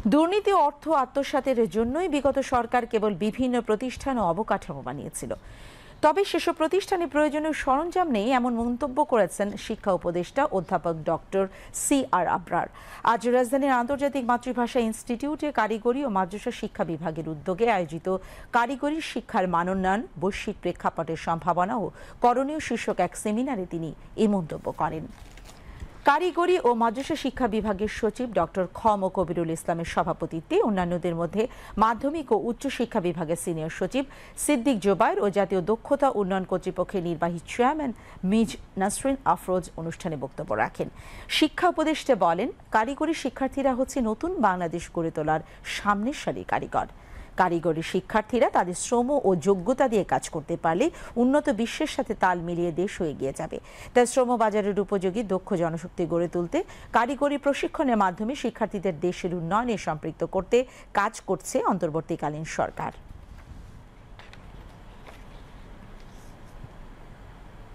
দুর্নীতি ও অর্থ আত্মসাতের জন্যই বিগত সরকার কেবল বিভিন্ন প্রতিষ্ঠান ও অবকাঠামো বানিয়েছিল। তবে সেসব প্রতিষ্ঠানে প্রয়োজনীয় সরঞ্জাম নেই এমন মন্তব্য করেছেন শিক্ষা উপদেষ্টা অধ্যাপক ডক্টর CR আবরার। আজ রাজধানীর আন্তর্জাতিক মাতৃভাষা ইনস্টিটিউটে কারিগরি ও মাদ্রাসা শিক্ষা বিভাগের উদ্যোগে আয়োজিত কারিগরি শিক্ষার মানোন্নয়ন, বৈশ্বিক প্রেক্ষাপটের সম্ভাবনা ও করণীয় শীর্ষক এক সেমিনারে তিনি এই মন্তব্য করেন। কারিগরি ও মাদ্রাসা শিক্ষা বিভাগের সচিব ডক্টর কবিরুল ইসলামের সভাপতিত্বে অন্যান্যদের মধ্যে মাধ্যমিক ও উচ্চ শিক্ষা বিভাগের সিনিয়র সচিব সিদ্দিক জোবায়ের ও জাতীয় দক্ষতা উন্নয়ন কর্তৃপক্ষের নির্বাহী চেয়ারম্যান মিজ নাসরিন আফরোজ অনুষ্ঠানে বক্তব্য রাখেন। শিক্ষা উপদেষ্টা বলেন, কারিগরি শিক্ষার্থীরা হচ্ছে নতুন বাংলাদেশ গড়ে তোলার সামনের সারির কারিগর। কারিগরি শিক্ষার্থীরা তাদের শ্রম ও যোগ্যতা দিয়ে কাজ করতে পারলে উন্নত বিশ্বের সাথে তাল মিলিয়ে দেশও এগিয়ে যাবে। তাই শ্রমবাজারের উপযোগী দক্ষ জনশক্তি গড়ে তুলতে কারিগরি প্রশিক্ষণের মাধ্যমে শিক্ষার্থীদের দেশের উন্নয়নে সম্পৃক্ত করতে কাজ করছে অন্তর্বর্তীকালীন সরকার।